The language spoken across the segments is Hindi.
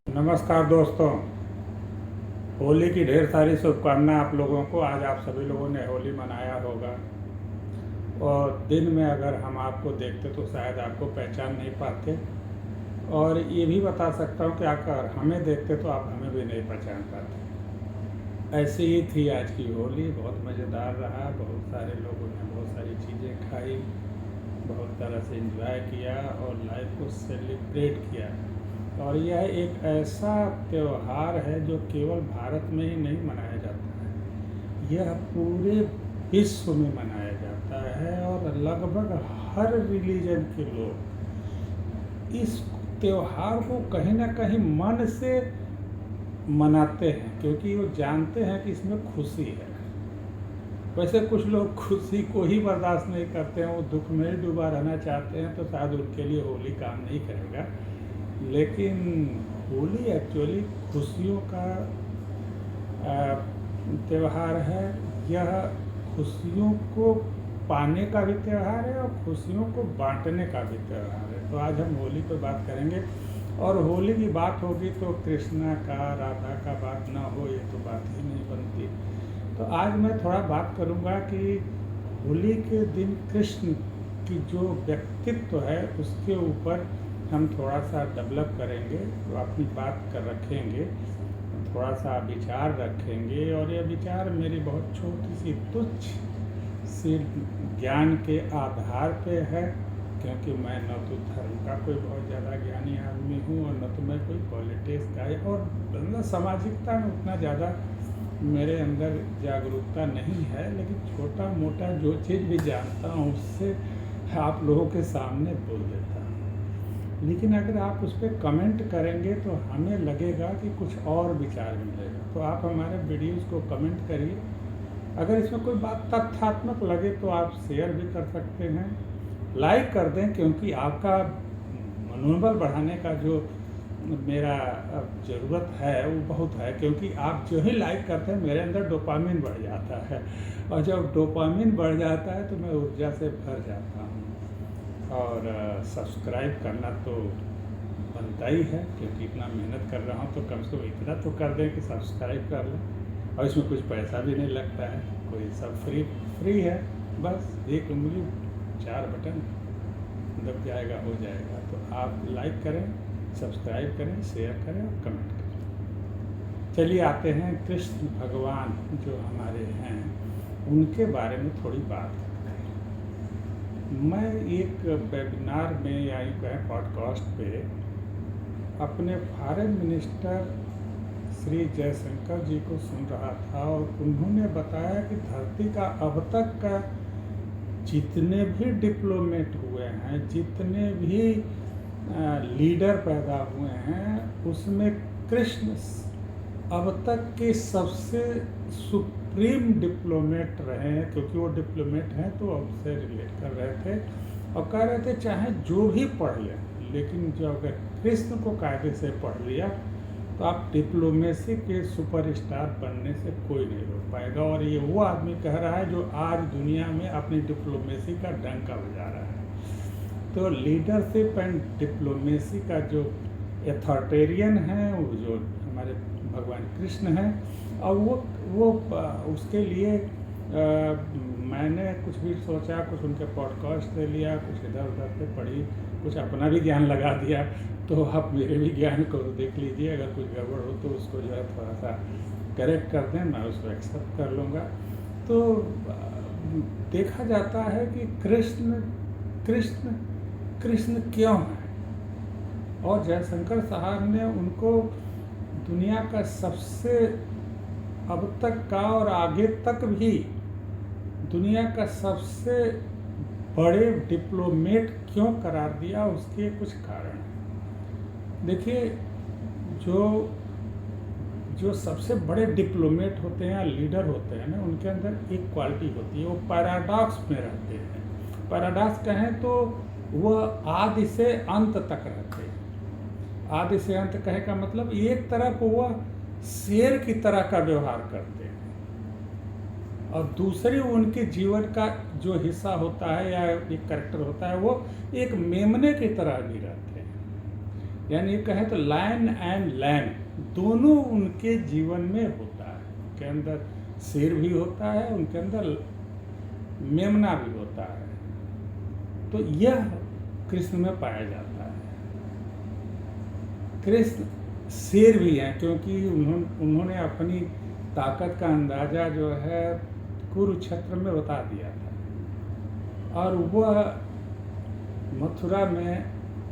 नमस्कार दोस्तों, होली की ढेर सारी शुभकामनाएं आप लोगों को। आज आप सभी लोगों ने होली मनाया होगा और दिन में अगर हम आपको देखते तो शायद आपको पहचान नहीं पाते, और ये भी बता सकता हूँ कि अगर हमें देखते तो आप हमें भी नहीं पहचान पाते। ऐसी ही थी आज की होली, बहुत मज़ेदार रहा। बहुत सारे लोगों ने बहुत सारी चीज़ें खाई, बहुत तरह से एंजॉय किया और लाइफ को सेलिब्रेट किया। और यह एक ऐसा त्यौहार है जो केवल भारत में ही नहीं मनाया जाता है, यह पूरे विश्व में मनाया जाता है और लगभग हर रिलीजन के लोग इस त्यौहार को कहीं ना कहीं मन से मनाते हैं, क्योंकि वो जानते हैं कि इसमें खुशी है। वैसे कुछ लोग खुशी को ही बर्दाश्त नहीं करते हैं, वो दुख में ही डूबा रहना चाहते हैं, तो शायद उनके लिए होली काम नहीं करेगा। लेकिन होली एक्चुअली खुशियों का त्यौहार है। यह खुशियों को पाने का भी त्यौहार है और खुशियों को बांटने का भी त्यौहार है। तो आज हम होली पर बात करेंगे, और होली की बात होगी तो कृष्णा का, राधा का बात ना हो ये तो बात ही नहीं बनती। तो आज मैं थोड़ा बात करूँगा कि होली के दिन कृष्ण की जो व्यक्तित्व है उसके ऊपर हम थोड़ा सा डेवलप करेंगे, तो अपनी बात कर रखेंगे, थोड़ा सा विचार रखेंगे। और यह विचार मेरी बहुत छोटी सी तुच्छ सी ज्ञान के आधार पे है, क्योंकि मैं न तो धर्म का कोई बहुत ज़्यादा ज्ञानी आदमी हूँ और न तो मैं कोई पॉलिटिक्स का है, और मतलब सामाजिकता में उतना ज़्यादा मेरे अंदर जागरूकता नहीं है। लेकिन छोटा मोटा जो चीज़ भी जानता हूँ उससे आप लोगों के सामने बोल देता हूँ। लेकिन अगर आप उस पर कमेंट करेंगे तो हमें लगेगा कि कुछ और विचार मिलेगा। तो आप हमारे वीडियोज़ को कमेंट करिए। अगर इसमें कोई बात तथ्यात्मक लगे तो आप शेयर भी कर सकते हैं, लाइक कर दें, क्योंकि आपका मनोबल बढ़ाने का जो मेरा ज़रूरत है वो बहुत है। क्योंकि आप जो ही लाइक करते हैं मेरे अंदर डोपामिन बढ़ जाता है, और जब डोपामिन बढ़ जाता है तो मैं ऊर्जा से भर जाता हूँ। और सब्सक्राइब करना तो बनता ही है, क्योंकि इतना मेहनत कर रहा हूँ तो कम से कम इतना तो कर दें कि सब्सक्राइब कर लें। और इसमें कुछ पैसा भी नहीं लगता है, कोई सब फ्री है। बस एक उंगली 4 बटन दब जाएगा, हो जाएगा। तो आप लाइक करें, सब्सक्राइब करें, शेयर करें और कमेंट करें। चलिए आते हैं कृष्ण भगवान जो हमारे हैं उनके बारे में थोड़ी बात करते हैं। मैं एक वेबिनार में या यूँ कहें पॉडकास्ट पे अपने फॉरेन मिनिस्टर श्री जयशंकर जी को सुन रहा था, और उन्होंने बताया कि धरती का अब तक का जितने भी डिप्लोमेट हुए हैं, जितने भी लीडर पैदा हुए हैं, उसमें कृष्ण अब तक के सबसे सुप्रीम डिप्लोमेट रहे हैं। क्योंकि वो डिप्लोमेट हैं तो हमसे रिलेट कर रहे थे और कह रहे थे चाहे जो भी पढ़ लें, लेकिन जो अगर कृष्ण को कायदे से पढ़ लिया तो आप डिप्लोमेसी के सुपरस्टार बनने से कोई नहीं रोक पाएगा। और ये वो आदमी कह रहा है जो आज दुनिया में अपनी डिप्लोमेसी का डंका बजा रहा है। तो लीडरशिप एंड डिप्लोमेसी का जो अथॉरिटेरियन है वो जो हमारे भगवान कृष्ण हैं, और वो उसके लिए मैंने कुछ भी सोचा, कुछ उनके पॉडकास्ट ले लिया, कुछ इधर उधर से पढ़ी, कुछ अपना भी ज्ञान लगा दिया। तो आप मेरे भी ज्ञान को देख लीजिए, अगर कुछ गड़बड़ हो तो उसको जो है थोड़ा सा करेक्ट कर दें, मैं उसको एक्सेप्ट कर लूँगा। तो देखा जाता है कि कृष्ण कृष्ण कृष्ण क्यों है, और जयशंकर साहब ने उनको दुनिया का सबसे अब तक का और आगे तक भी दुनिया का सबसे बड़े डिप्लोमेट क्यों करार दिया, उसके कुछ कारण हैं। देखिए, जो सबसे बड़े डिप्लोमेट होते हैं या लीडर होते हैं ना, उनके अंदर एक क्वालिटी होती है, वो पैराडॉक्स में रहते हैं। पैराडॉक्स कहें तो वह आदि से अंत तक रहते हैं। आदि से अंत कहे का मतलब एक तरफ वह शेर की तरह का व्यवहार करते हैं, और दूसरी उनके जीवन का जो हिस्सा होता है या एक कैरेक्टर होता है वो एक मेमने की तरह भी रहते हैं। यानी ये कहें तो लायन एंड लैम दोनों उनके जीवन में होता है। उनके अंदर शेर भी होता है, उनके अंदर मेमना भी होता है। तो यह कृष्ण में पाया जाता है। कृष्ण शेर भी हैं क्योंकि उन्होंने अपनी ताकत का अंदाज़ा जो है कुरुक्षेत्र में बता दिया था, और वह मथुरा में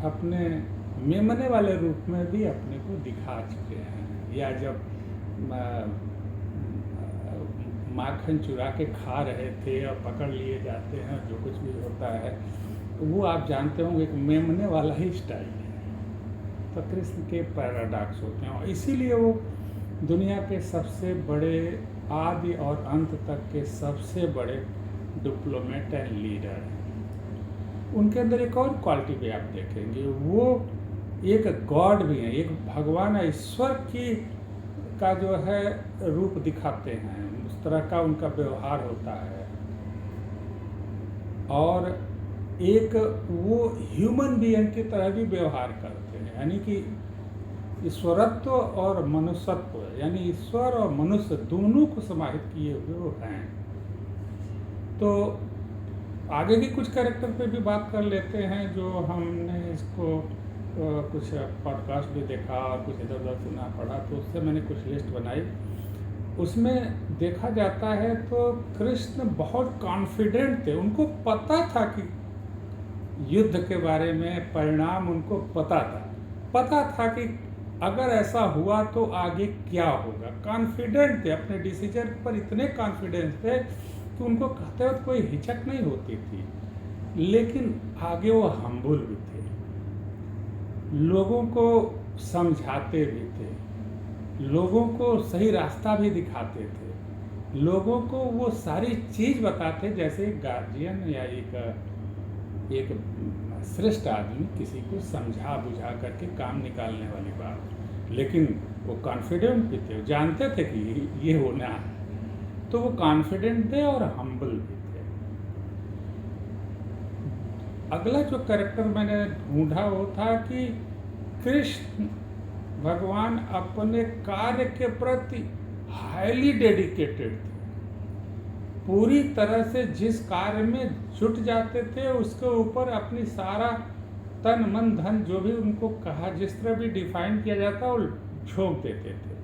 अपने मेमने वाले रूप में भी अपने को दिखा चुके हैं। या जब माखन चुरा के खा रहे थे और पकड़ लिए जाते हैं, जो कुछ भी होता है वो आप जानते होंगे एक मेमने वाला ही स्टाइल है। तो कृष्ण के पैराडॉक्स होते हैं, और इसीलिए वो दुनिया के सबसे बड़े आदि और अंत तक के सबसे बड़े डिप्लोमेट एंड लीडर हैं। उनके अंदर एक और क्वालिटी भी आप देखेंगे, वो एक गॉड भी हैं, एक भगवान ईश्वर की का जो है रूप दिखाते हैं। उस तरह का उनका व्यवहार होता है। और एक वो ह्यूमन बीइंग की तरह भी व्यवहार करते हैं, यानी कि ईश्वरत्व और मनुष्यत्व, यानी ईश्वर और मनुष्य दोनों को समाहित किए हुए वो हैं। तो आगे भी कुछ कैरेक्टर पे भी बात कर लेते हैं, जो हमने इसको कुछ पॉडकास्ट भी देखा और कुछ इधर उधर सुना पढ़ा, तो उससे मैंने कुछ लिस्ट बनाई। उसमें देखा जाता है तो कृष्ण बहुत कॉन्फिडेंट थे। उनको पता था कि युद्ध के बारे में परिणाम उनको पता था कि अगर ऐसा हुआ तो आगे क्या होगा। कॉन्फिडेंट थे, अपने डिसीजन पर इतने कॉन्फिडेंस थे कि उनको कहते वक्त कोई हिचक नहीं होती थी। लेकिन आगे वो हम्बल भी थे, लोगों को समझाते भी थे, लोगों को सही रास्ता भी दिखाते थे, लोगों को वो सारी चीज़ बताते जैसे एक गार्जियन या एक श्रेष्ठ आदमी किसी को समझा बुझा करके काम निकालने वाली बात। लेकिन वो कॉन्फिडेंट भी थे, जानते थे कि ये होना है, तो वो कॉन्फिडेंट थे और हम्बल भी थे। अगला जो कैरेक्टर मैंने ढूंढा वो था कि कृष्ण भगवान अपने कार्य के प्रति हाईली डेडिकेटेड थे। पूरी तरह से जिस कार्य में जुट जाते थे उसके ऊपर अपनी सारा तन मन धन जो भी उनको कहा जिस तरह भी डिफाइन किया जाता वो झोंक देते थे।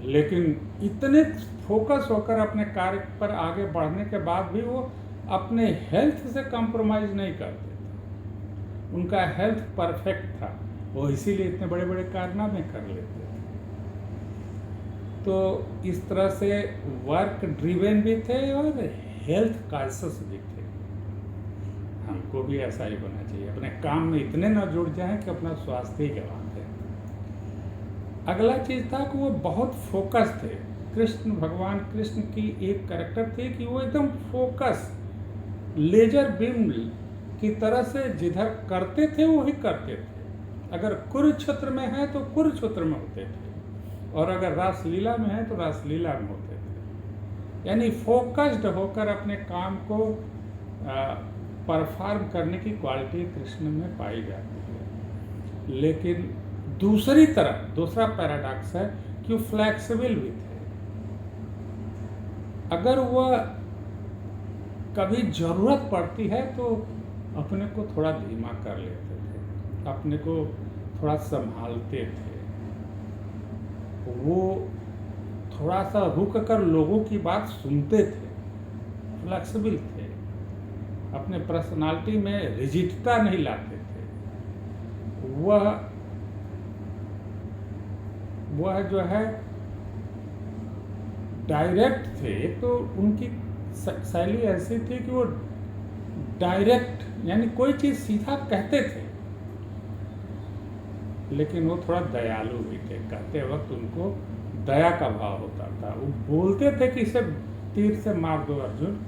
लेकिन इतने फोकस होकर अपने कार्य पर आगे बढ़ने के बाद भी वो अपने हेल्थ से कंप्रोमाइज नहीं करते थे। उनका हेल्थ परफेक्ट था, वो इसीलिए इतने बड़े बड़े कारनामे कर लेते थे। तो इस तरह से वर्क ड्रिवेन भी थे और हेल्थ कॉन्शियस भी थे। हमको भी ऐसा ही होना चाहिए, अपने काम में इतने न जुड़ जाएं कि अपना स्वास्थ्य ही गंवा दें। अगला चीज़ था कि वो बहुत फोकस थे। कृष्ण भगवान कृष्ण की एक कैरेक्टर थी कि वो एकदम फोकस लेजर बीम की तरह से जिधर करते थे वही करते थे। अगर कुरुक्षेत्र में है तो कुरुक्षेत्र में होते थे, और अगर रासलीला में है तो रासलीला में होते थे। यानी फोकस्ड होकर अपने काम को परफॉर्म करने की क्वालिटी कृष्ण में पाई जाती है। लेकिन दूसरी तरफ दूसरा पैराडॉक्स है कि वो फ्लैक्सिबल भी थे। अगर वह कभी ज़रूरत पड़ती है तो अपने को थोड़ा धीमा कर लेते थे, अपने को थोड़ा संभालते थे। वो थोड़ा सा रुक कर लोगों की बात सुनते थे, फ्लेक्सिबल थे, अपने पर्सनालिटी में रिजिडता नहीं लाते थे। वह जो है डायरेक्ट थे। तो उनकी शैली ऐसी थी कि वो डायरेक्ट, यानी कोई चीज़ सीधा कहते थे, लेकिन वो थोड़ा दयालु भी थे। कहते वक्त उनको दया का भाव होता था। वो बोलते थे कि इसे तीर से मार दो अर्जुन,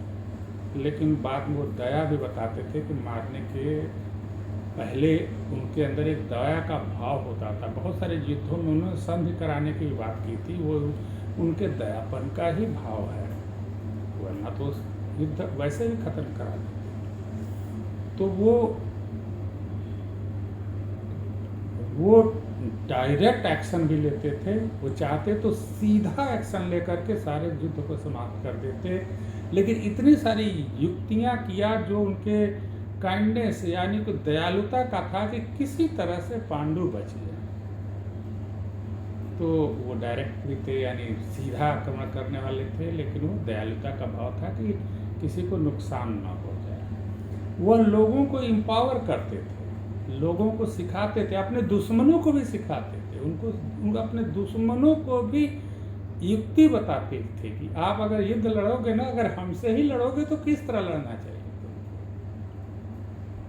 लेकिन बाद में वो दया भी बताते थे कि मारने के पहले उनके अंदर एक दया का भाव होता था। बहुत सारे युद्धों में उन्होंने संधि कराने की बात की थी, वो उनके दयापन का ही भाव है, वरना तो युद्ध वैसे ही खत्म करा देते। तो वो वो डायरेक्ट एक्शन भी लेते थे, वो चाहते तो सीधा एक्शन लेकर के सारे युद्ध को समाप्त कर देते, लेकिन इतनी सारी युक्तियां किया जो उनके काइंडनेस यानी कि दयालुता का था कि किसी तरह से पांडु बच गए। तो वो डायरेक्ट भी थे यानी सीधा आक्रमण करने वाले थे, लेकिन वो दयालुता का भाव था कि किसी को नुकसान ना हो जाए। वह लोगों को एम्पावर करते थे, लोगों को सिखाते थे, अपने दुश्मनों को भी सिखाते थे, उनको अपने दुश्मनों को भी युक्ति बताते थे कि आप अगर युद्ध लड़ोगे ना, अगर हमसे ही लड़ोगे तो किस तरह लड़ना चाहिए,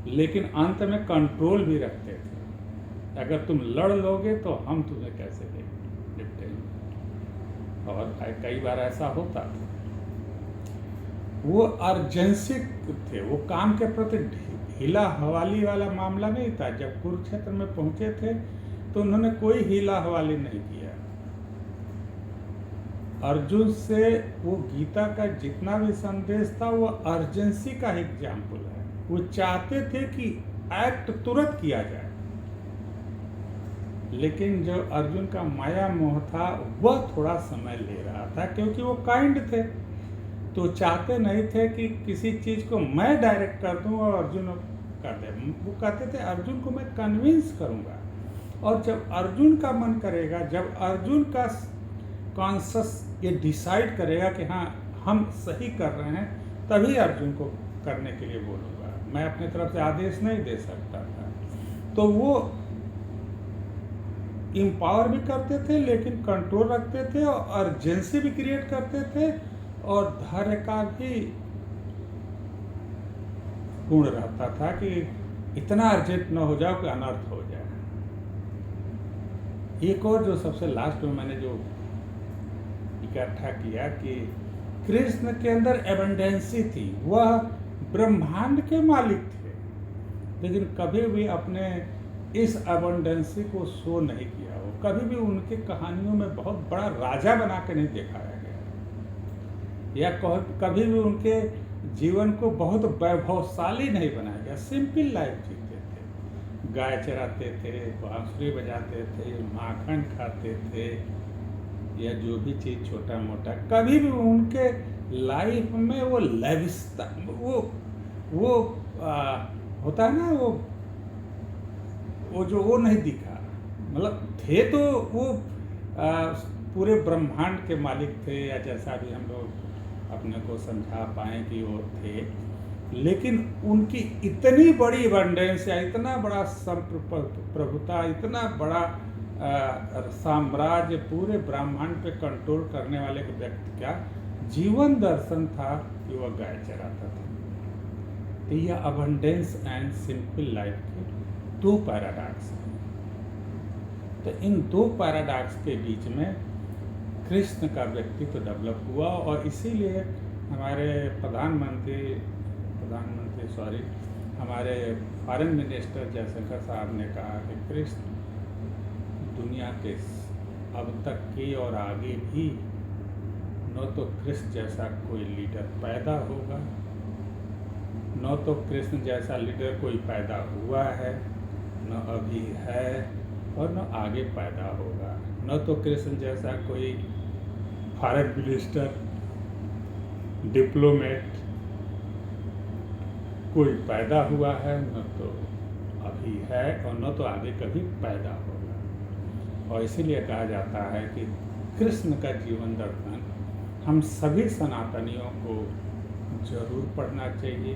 लेकिन अंत में कंट्रोल भी रखते थे। अगर तुम लड़ लोगे तो हम तुम्हें कैसे निपटेंगे। और कई बार ऐसा होता था। वो अर्जेंसी थे, वो काम के प्रति हीला हवाली वाला मामला नहीं था। जब कुरुक्षेत्र में पहुंचे थे तो उन्होंने कोई हीला हवाली नहीं किया। अर्जुन से वो गीता का जितना भी संदेश था वो अर्जेंसी का एग्जाम्पल है। वो चाहते थे कि एक्ट तुरंत किया जाए, लेकिन जो अर्जुन का माया मोह था वह थोड़ा समय ले रहा था, क्योंकि वो काइंड थे। तो चाहते नहीं थे कि किसी चीज़ को मैं डायरेक्ट कर दूं और अर्जुन कर दे। वो कहते थे अर्जुन को मैं कन्विंस करूंगा, और जब अर्जुन का मन करेगा, जब अर्जुन का कॉन्शस ये डिसाइड करेगा कि हाँ हम सही कर रहे हैं, तभी अर्जुन को करने के लिए बोलूँगा। मैं अपनी तरफ से आदेश नहीं दे सकता था। तो वो इम्पावर भी करते थे, लेकिन कंट्रोल रखते थे, और अर्जेंसी भी क्रिएट करते थे, और धैर्य का भी गुण रहता था कि इतना अर्जेंट न हो जाओ कि अनर्थ हो जाए। एक और जो सबसे लास्ट में मैंने जो इकट्ठा किया कि कृष्ण के अंदर एबंडेंसी थी, वह ब्रह्मांड के मालिक थे, लेकिन कभी भी अपने इस एबंडेंसी को शो नहीं किया। वो कभी भी उनके कहानियों में बहुत बड़ा राजा बना के नहीं दिखाया गया, या कभी भी उनके जीवन को बहुत वैभवशाली नहीं बनाया गया। सिंपल लाइफ जीते थे, गाय चराते थे, बांसुरी बजाते थे, माखन खाते थे, या जो भी चीज़ छोटा मोटा। कभी भी उनके लाइफ में वो लविस्ता, वो होता है ना, वो जो वो नहीं दिखा। मतलब थे तो वो पूरे ब्रह्मांड के मालिक थे, या जैसा भी हम लोग अपने को समझा पाए कि वो थे, लेकिन उनकी इतनी बड़ी अबंडेंस या इतना बड़ा प्रभुता, इतना बड़ा साम्राज्य पूरे ब्रह्मांड पे कंट्रोल करने वाले के व्यक्ति का जीवन दर्शन था कि वह गाय चराता था। तो यह अबंडेंस एंड सिंपल लाइफ के दो पैराडॉक्स हैं। तो इन दो पैराडॉक्स के बीच में कृष्ण का व्यक्तित्व डेवलप हुआ, और इसीलिए हमारे हमारे फॉरेन मिनिस्टर जयशंकर साहब ने कहा कि कृष्ण दुनिया के अब तक की और आगे भी न तो कृष्ण जैसा कोई लीडर पैदा होगा, न तो कृष्ण जैसा लीडर कोई पैदा हुआ है, न अभी है, और न आगे पैदा होगा। न तो कृष्ण जैसा कोई फॉरेन मिनिस्टर, डिप्लोमेट कोई पैदा हुआ है, न तो अभी है, और न तो आगे कभी पैदा होगा। और इसीलिए कहा जाता है कि कृष्ण का जीवन दर्शन हम सभी सनातनियों को जरूर पढ़ना चाहिए।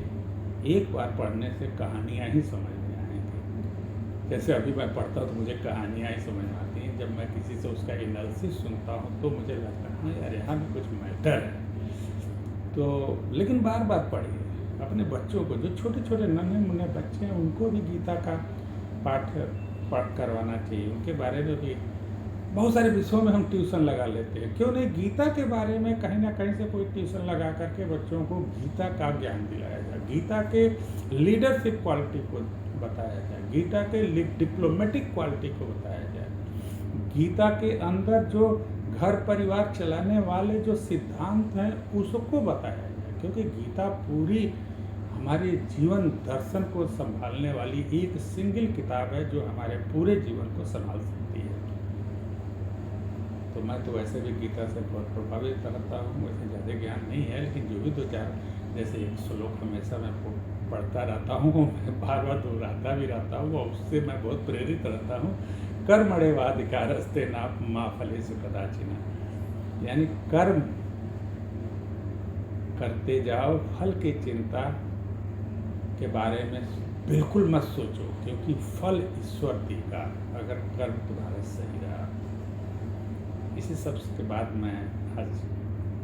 एक बार पढ़ने से कहानियाँ ही समझ में आएंगी। जैसे अभी मैं पढ़ता हूँ तो मुझे कहानियाँ ही समझ में आती हैं। जब मैं किसी से उसका एनालिसिस सुनता हूँ तो मुझे लगता है हाँ यार यहाँ भी कुछ मैटर है। तो लेकिन बार बार पढ़िए। अपने बच्चों को, जो छोटे छोटे नन्हे मुन्ने बच्चे हैं, उनको भी गीता का पाठ करवाना चाहिए। उनके बारे में भी बहुत सारे विषयों में हम ट्यूशन लगा लेते हैं, क्यों नहीं गीता के बारे में कहीं ना कहीं से कोई ट्यूशन लगा करके बच्चों को गीता का ज्ञान दिलाया जाए, गीता के लीडरशिप क्वालिटी को बताया जाए, गीता के डिप्लोमेटिक क्वालिटी को बताया जाए, गीता के अंदर जो घर परिवार चलाने वाले जो सिद्धांत हैं उसको बताया जाए। क्योंकि गीता पूरी हमारे जीवन दर्शन को संभालने वाली एक सिंगल किताब है जो हमारे पूरे जीवन को संभाल सकती है। तो मैं तो वैसे भी गीता से बहुत प्रभावित रहता हूँ, वैसे ज़्यादा ज्ञान नहीं है, लेकिन जो भी दो चार, जैसे एक श्लोक हमेशा मैं पढ़ता रहता हूँ, मैं बार बार दोहराता भी रहता हूँ और उससे मैं बहुत प्रेरित रहता हूँ। कर्मण्येवाधिकारस्ते मा फलेषु कदाचन, यानी कर्म करते जाओ, फल की चिंता के बारे में बिल्कुल मत सोचो, क्योंकि फल ईश्वर देगा अगर कर्म तुम्हारा सही रहा। इसी सब के बाद मैं आज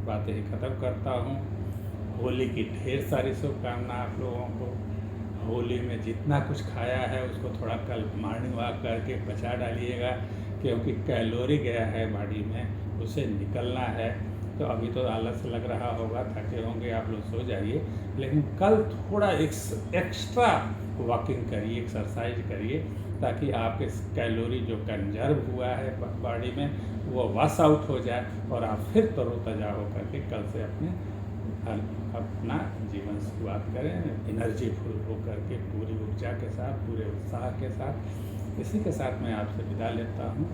बातें ही ख़त्म करता हूँ। होली की ढेर सारी शुभकामना आप लोगों को। होली में जितना कुछ खाया है उसको थोड़ा कल मॉर्निंग वॉक करके पचा डालिएगा, क्योंकि कैलोरी गया है बॉडी में, उसे निकलना है। तो अभी तो आलस लग रहा होगा, थके होंगे, आप लोग सो जाइए, लेकिन कल थोड़ा एक्स्ट्रा वॉकिंग करिए, एक्सरसाइज करिए, ताकि आपके कैलोरी जो कंजर्व हुआ है बॉडी में वो वॉश आउट हो जाए और आप फिर तरोताज़ा होकर के कल से अपना जीवन शुरुआत करें एनर्जीफुल होकर के, पूरी ऊर्जा के साथ, पूरे उत्साह के साथ। इसी के साथ मैं आपसे विदा लेता हूँ।